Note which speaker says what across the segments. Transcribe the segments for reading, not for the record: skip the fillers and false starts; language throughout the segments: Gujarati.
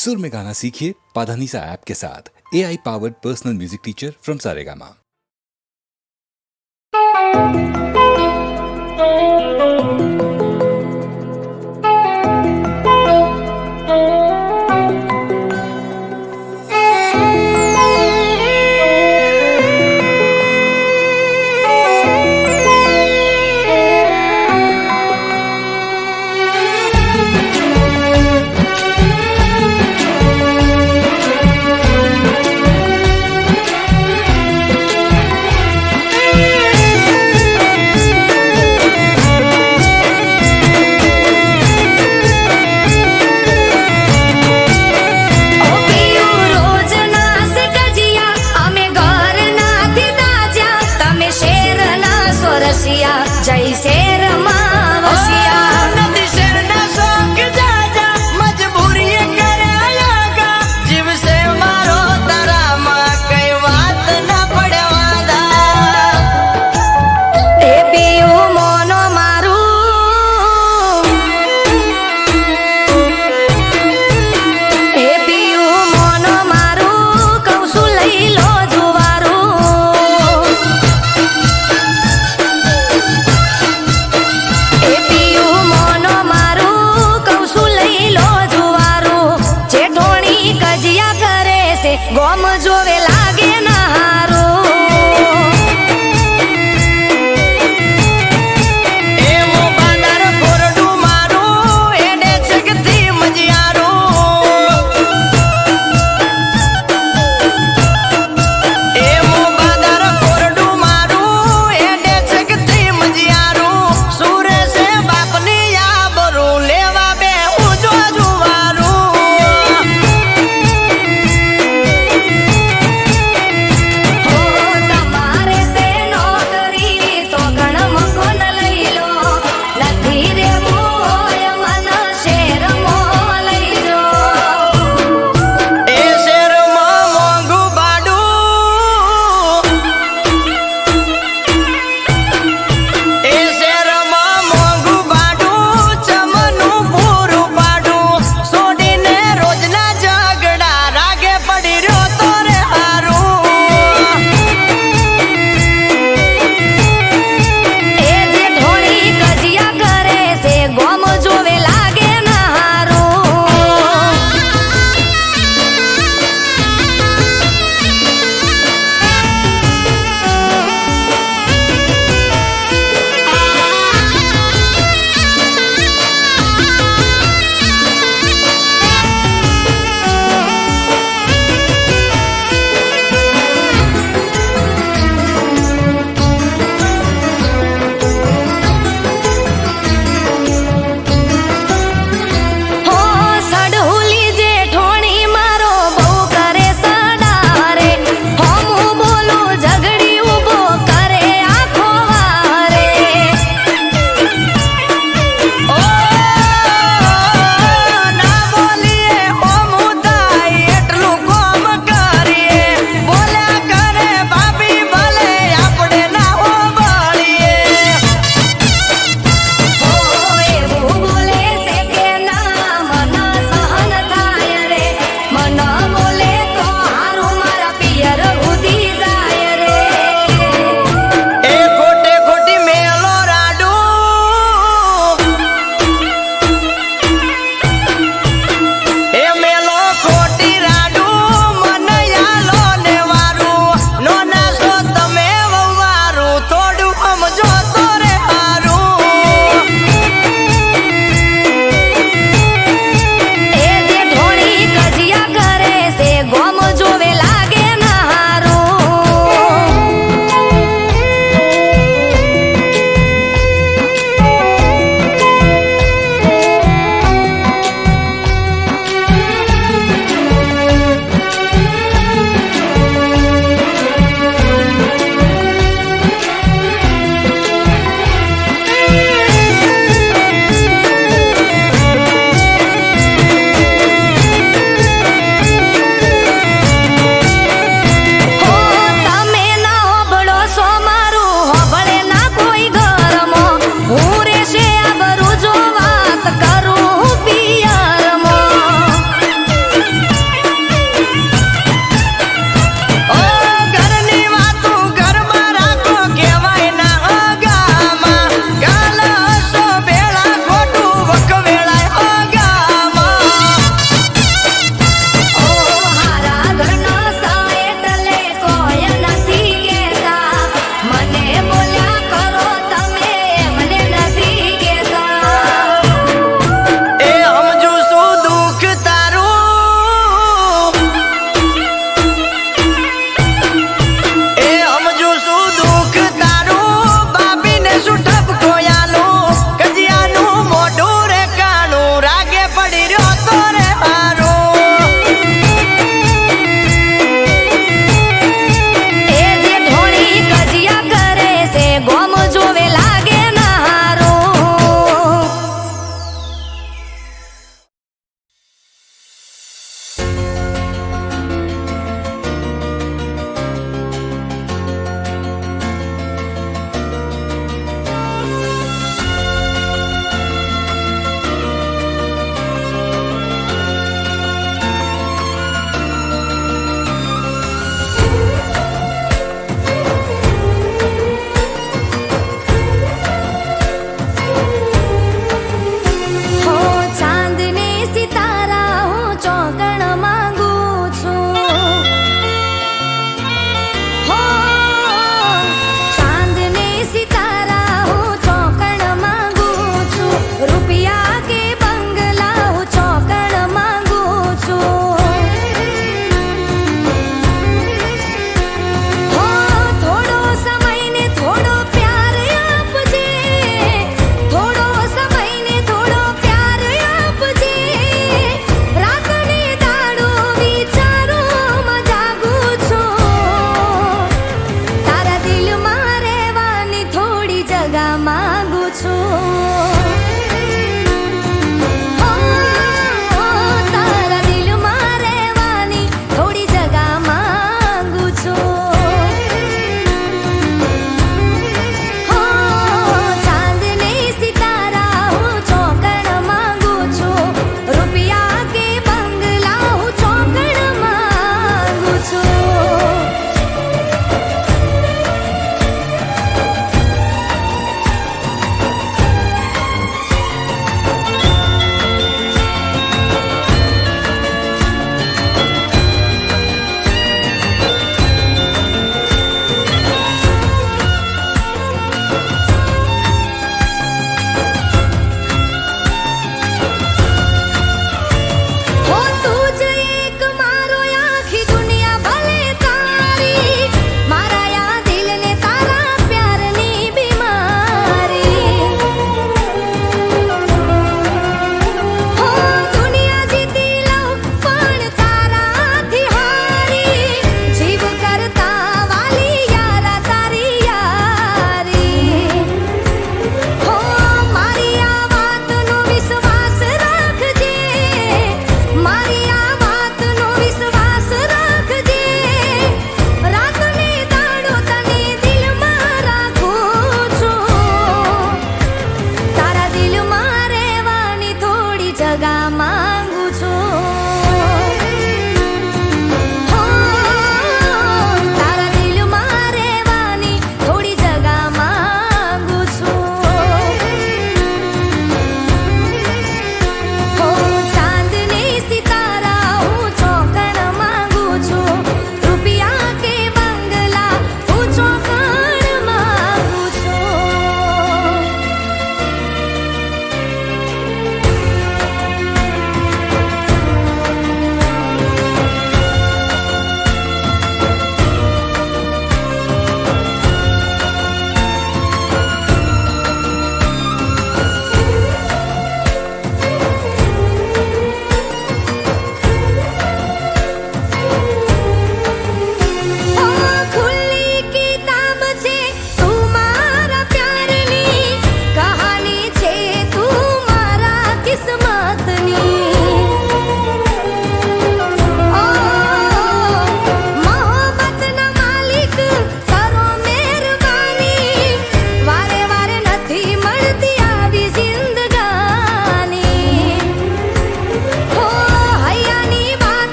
Speaker 1: सुर में गाना सीखिए पाधानीसा ऐप के साथ। AI powered personal music teacher from Saregama.
Speaker 2: जय शेर मावसिया
Speaker 3: नदी शेर ना शौक जाजा मजबूरी करे आयागा जीव से मारो तारा मां कई बात ना पड़े वादा
Speaker 2: ए पियू मोनो मारू ए पियू मोनो मारू कौसु लई लो जुवारू ए पियू मोनो मारू कौसु लई लो जुवारू चेठोणी कजिया करे से गोम जोवे लागे ना हारू
Speaker 3: ए मो बादर कोरडू मारू एडे छकती मजियारू ए मो बादर कोरडू मारू एडे छकती मजियारू सूरे से बापनी या बरू लेवा बे उजो जुवारू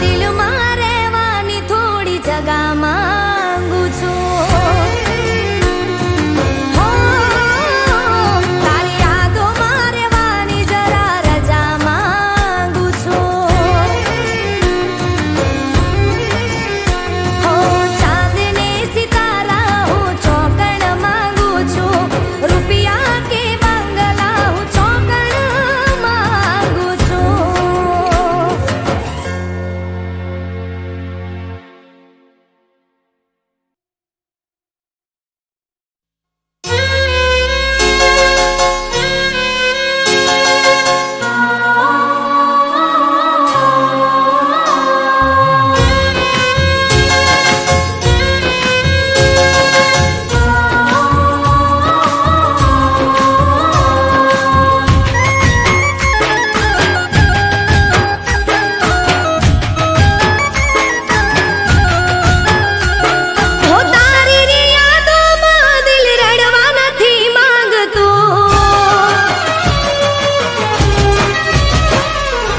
Speaker 2: દિલમાં રહેવાની થોડી જગા માંગુ છું. હો, તારી યાદોમાં રહેવાની જરા રજા માંગુ છું. હો, ચાંદને સિતારા હું ચોકણ માંગુ છું. રૂપિયા કે બંગલા હું ચોકણ માંગુ છું. હો, તારી રે યાદોમાં દિલ રડવા નથી માંગતું.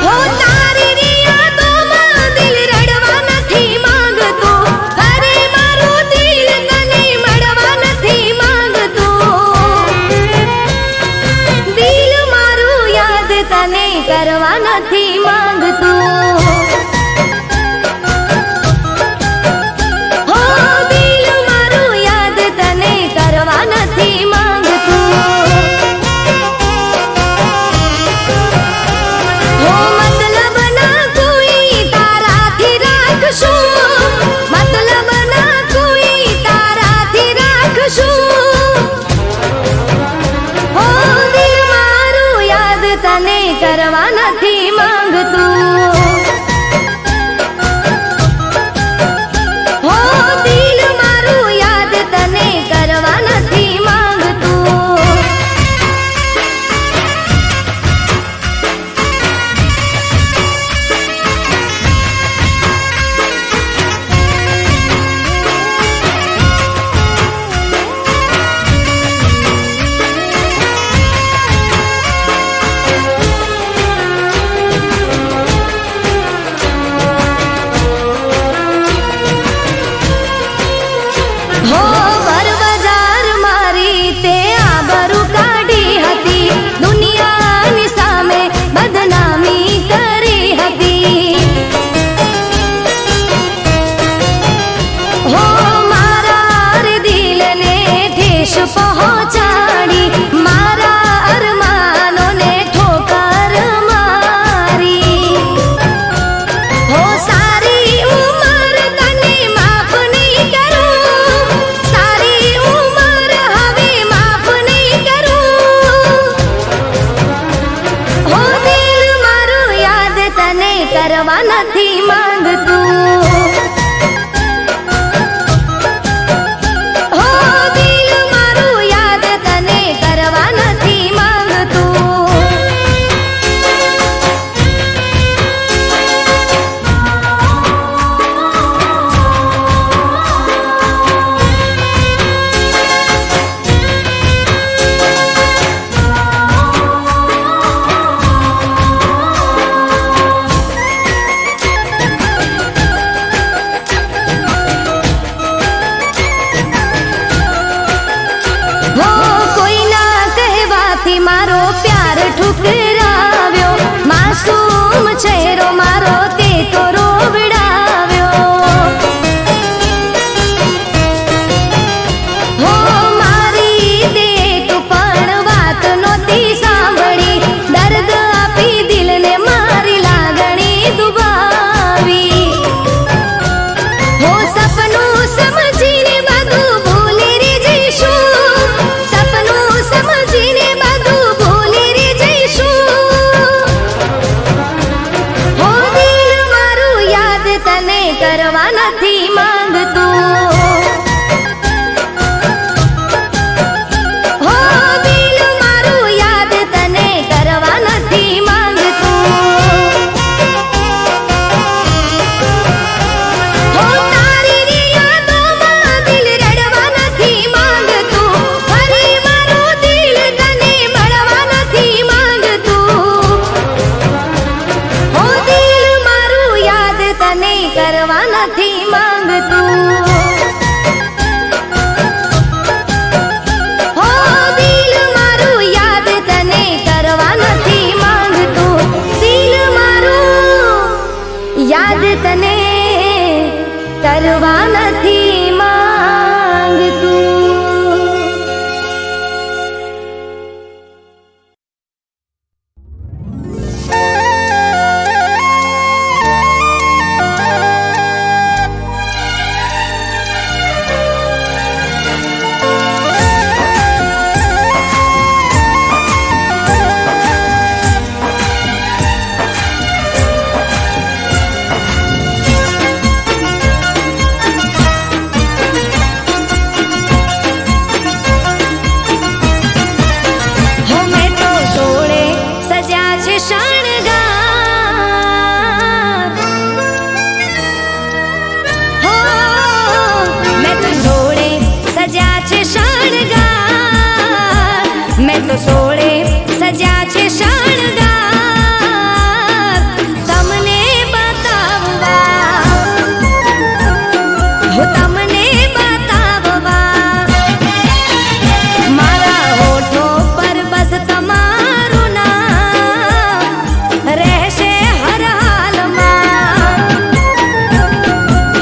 Speaker 2: હો, તારી રે યાદોમાં દિલ રડવા નથી માંગતું. અરે મારું દિલ તને મળવા નથી માંગતું. દિલ મારું યાદ તને કરવા નથી માંગતું. હો, દિલ મારું યાદ તને કરવા નથી માંગતું. હો, મતલબ ના કોઈ તારાથી રાખશું. મતલબ ના કોઈ તારાથી રાખશું. હો, દિલ મારું યાદ તને કરવા નથી માંગતું. હો, દિલ મારું યાદ તને કરવા નથી માંગતું. હો, બજાર મારી તે આબરૂ કાઢી હતી. દુનિયાની સામે બદનામી કરી હતી. હો, મારા રે દિલને ઠેસ પહોંચાડી. મારા અરમાનોને ઠોકર મારી. હો, સારી ઉંમર તને માફ નહીં કરું. સારી ઉંમર હવે માફ નહીં કરું. હો, દિલ મારું યાદ તને કરવા નથી માંગતું. હો, દિલ મારું યાદ તને કરવા નથી માંગતું. હો, કોઈના કહેવાથી મારો પ્યાર ઠુકરાવ્યો. માસૂમ ચહેરો મારો તે તો રોવડાવ્યો. હો, મારી તે એક પણ વાત નહોતી સાંભળી. દર્દ આપી દિલને મારી લાગણી દુભાવી. હો, સપનું સમજીને બધું ભૂલી રે જઈશું. સપનું સમજીને બધું ભૂલી રે જઈશું. હો, દિલ મારું યાદ તને કરવા નથી માંગતું. હો, દિલ મારું યાદ તને કરવા નથી માંગતું. હો, તારી રે યાદોમાં દિલ રડવા નથી માંગતું. ફરી મારું દિલ તને મળવા નથી માંગતું. હો, દિલ મારું યાદ તને કરવા નથી માંગતું. હો દિલ મારું યાદ તને કરવા નથી માંગતું. દિલ મારું યાદ તને કરવા નથી માંગતું. મેં તો સોળે સજા છે શણગાર તમને બતાવવા, હું તમને બતાવવા. મારા હોઠો પર બસ તમારું નામ રહેશે હર હાલમાં.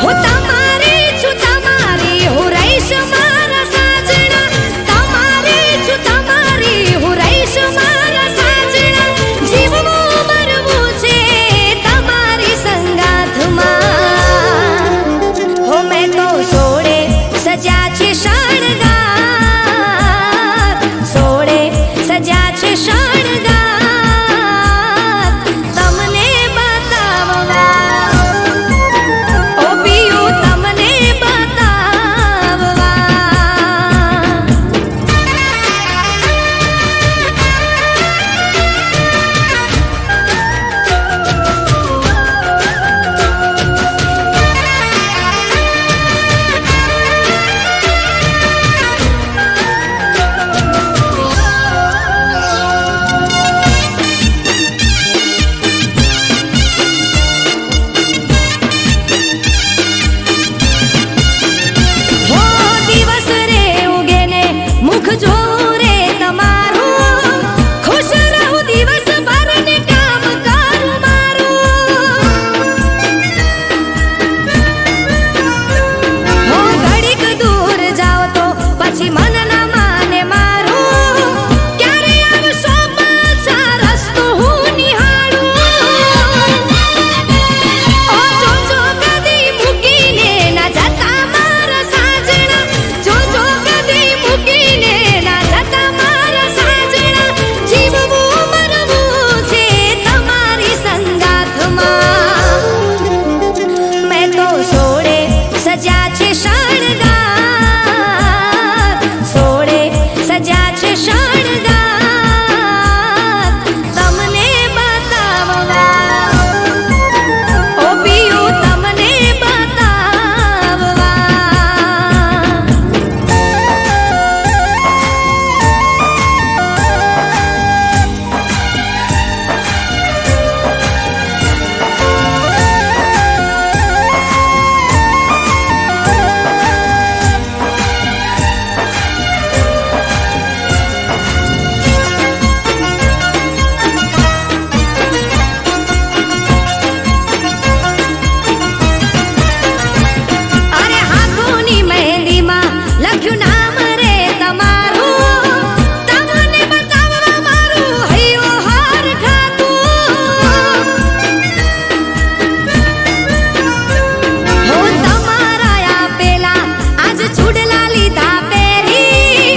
Speaker 2: હું તમારી છું, તમારી હું રહીશ મારા સાજણા. તમારી છું, તમારી હું રહીશ મારા સાજણા. જીવવું મરવું છે તમારી સંગાથમાં. હો મેં તો સોળે સજા છે શણગાર, સોળે સજા છે શણગાર તમને બતાવવા. ઓ પિયું તમને બતાવવા. હો દિવસ રે ઉગે ને મુખ જોઉં રે તમારું. ખુશ રહું દિવસ ભર ને કામ કરું મારું. હો ઘડીક દૂર જાઓ તો પછી મન ના માને મારું. ક્યારે આવશો પાછા રસ્તો હું નિહાળું. ઓ જોજો કદી મૂકીને ના જતા મારા સાજણા. જોજો કદી મૂકીને ના જતા મારા સાજણા. જીવવું મરવું છે તમારી સંગાથમાં. મેં તો સોળે સજા છે શણગાર, સોળે સજા છે શણગાર તમને બતાવવા. ઓ પિયું તમને બતાવવા. અરે હાથોની મહેંદીમાં લખ્યું નામ રે તમારું. તમને બતાવવા મારું હૈયું હાર ખાતું. હો તમારા આપેલા આજ ચૂડલા લીધા પહેરી.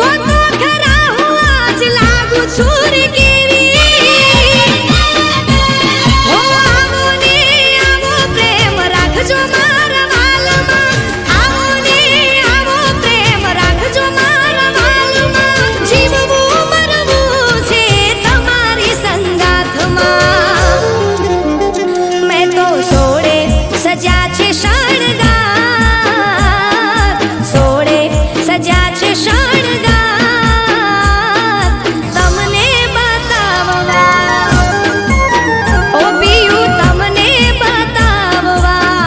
Speaker 2: કોતો ખરા હું આજ લાગુ છું રે કેવી. હો આવો ને આવો પ્રેમ રાખજો મારા વાલમાં. આવો ને આવો પ્રેમ રાખજો મારા વાલમાં. જીવવું મરવું છે તમારી સંગાથમાં. મેં તો સોળે સજા છે શણગાર, સોળે સજા છે શણગાર તમને બતાવવા. ઓ પિયું તમને બતાવવા.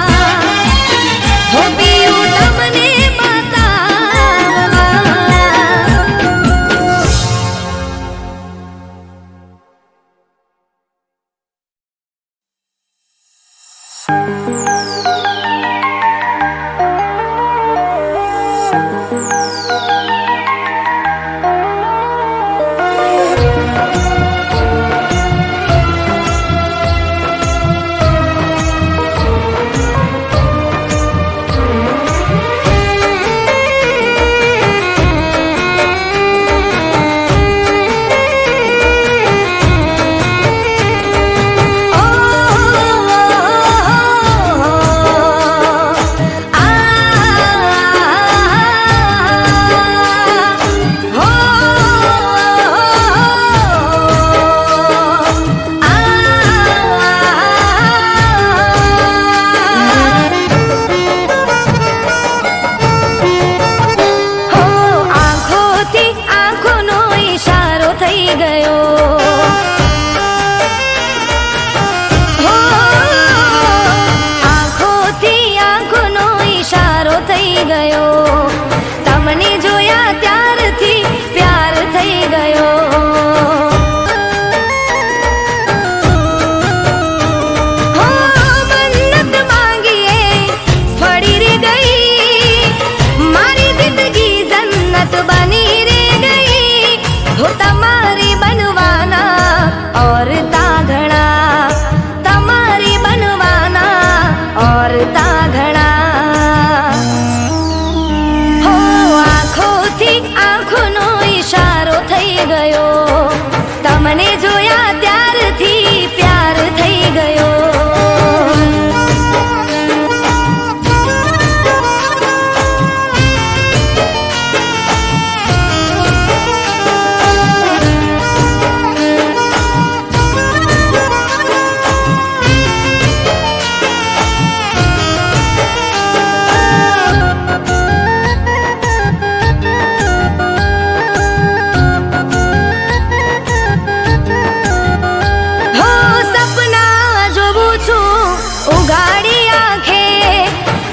Speaker 2: આંખોનો ઈશારો થઈ ગયો તમને જોયા ત્યારથી પ્યાર થઈ ગયો ઉગાડી આંખે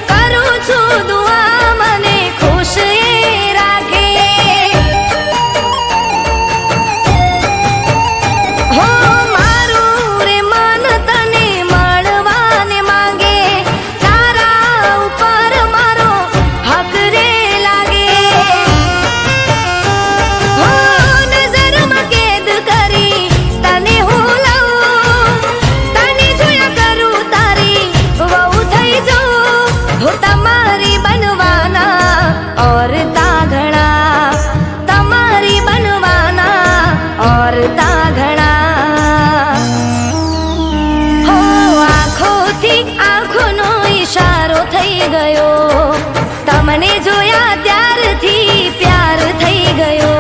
Speaker 2: કરું છું દુઆ મને ખુશ એ રાખે હો મારું રે મન તને મળવાને માંગે તારા ઉપર મારો હક રે લાગે હો નજરમાં કેદ કરી તને હું લઉં તને જોયા કરું વહુ થઈ જાઉં હું તમારી બનવાના ઓર તાઘણા તમારી બનવાના ઓર તાઘણા હો આંખોથી આંખોનો ઈશારો થઈ ગયો તમને જોયા ત્યારથી પ્યાર થઈ ગયો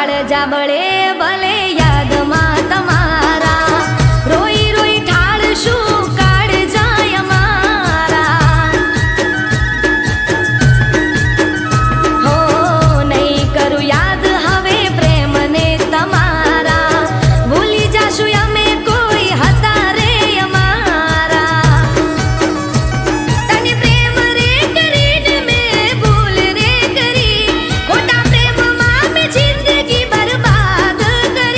Speaker 2: કાળજા બળે ભલે યાદમાં તમારા રોઈ રોઈ ઠાળશું કાળજા અમારા હો નહીં કરું યાદ હવે પ્રેમને તમારા ભૂલી જાશું અમે કોઈ હતા રે અમારા તને પ્રેમ રે કરીને મેં ભૂલ રે કરી ખોટા પ્રેમમાં મેં જિંદગી બરબાદ કરી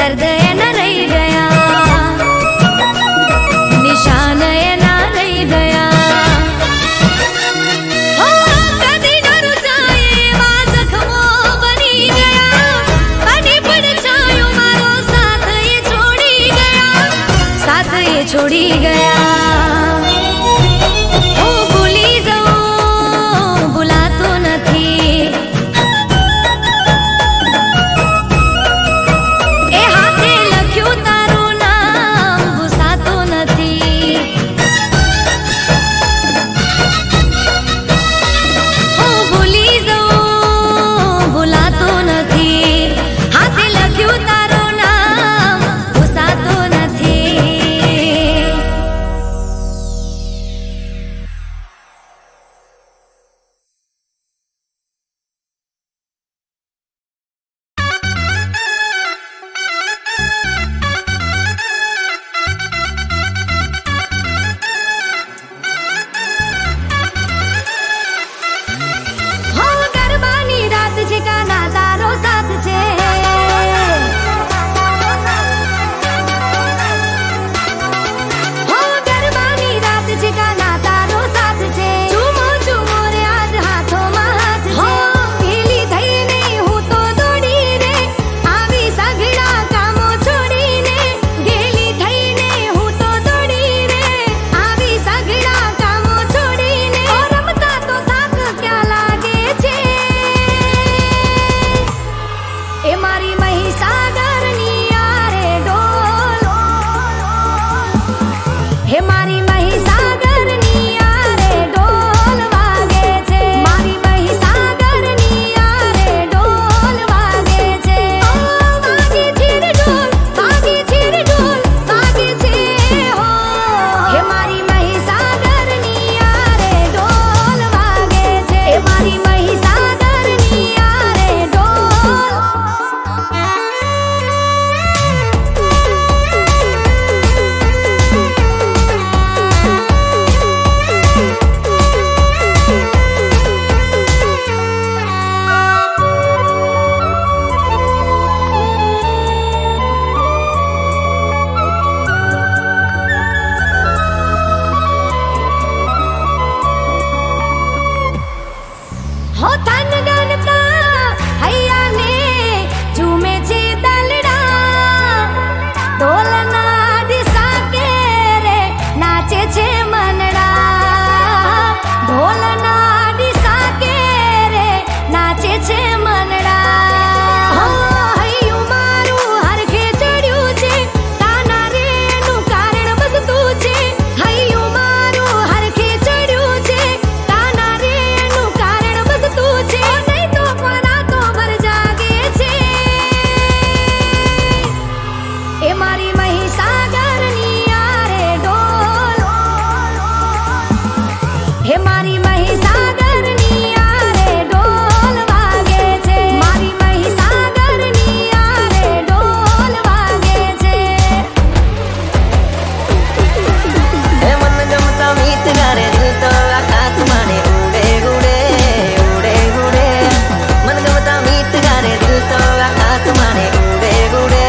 Speaker 2: દર્દ એના રહી ગયા, નિશાન એના રહી ગયા. કદી ડરું જાય એવા જખમો બની ગયા, કદી પડછાયો મારો સાથ એ છોડી ગયા, સાથ એ છોડી ગયા. હું ભૂલી જાઉં ભૂલાતું નથી, એ હાથે લખ્યું તારું નામ ભૂસાતું નથી. હું ભૂલી જાઉં ભૂલાતું નથી, હાથે લખ્યું તારું નામ ભૂસાતું નથી. હો ગરબાની રાત છે કાના તારો સાથ છે, હો ગરબાની રાત છે કાના તારો સાથ છે. ઝૂમો ઝૂમો રે આજ હાથોમાં હાથ છે, હો ભેલી થઈને હું તો દોડી રે આવી સઘળા કામો છોડીને, ગેલી થઈને હું તો દોડી રે આવી સઘળા કામો છોડીને. ઓ રમતા તો થાક ક્યાં લાગે છે, એ મારી મહીસાગરની આરે ડોલ, હે મારી મહીસાગરની આરે ડોલ વાગે છે, મારી મહીસાગરની આરે ડોલ વાગે છે. ઓ વાગે છે રે ડોલ, વાગે છે રે ડોલ, વાગે છે હો, હે મારી મહીસાગરની આરે ડોલ વાગે છે, હે મારી મહીસાગરની આરે ડોલ. હો તન ગનતા હૈયાને ઝૂમે છે દલડા, ઢોલના દિશા કે રે નાચે છે મનડા, ઢોલના દિશા કે રે નાચે છે મનડા. હો હૈયું મારું હરખે ચડ્યું છે, તાના રે એનું કારણ બસ તું છે, હૈયું મારું હરખે ચડ્યું છે, તાના રે એનું કારણ બસ તું છે. નહીં તો કોના તો ભર જાગે છે, એ મારી મહીસાગરની આરે ડોલ, હે મારી મહીસાગરની આરે ડોલ વાગે છે, મારી મહીસાગરની આરે ડોલ વાગે છે.
Speaker 3: હે મન ગમતા મીત ગારે દિલ તો આકાશમાં ને ઉડે ઉડે ઉડે ઉડે, મન ગમતા મીત ગારે દિલ તો આકાશમાં ને ઉડે ઉડે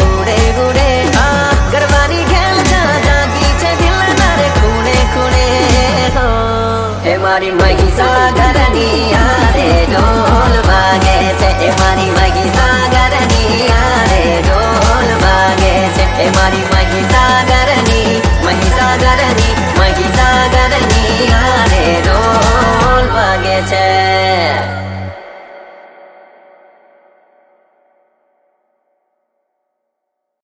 Speaker 3: ઉડે ઉડે. આ ગરબાની ખેલ જાગી છે દિલના રે ખૂણે ખૂણે હો, હે મારી મહીસાગરની આરે ઢોલ વાગે છે, હે મારી મહી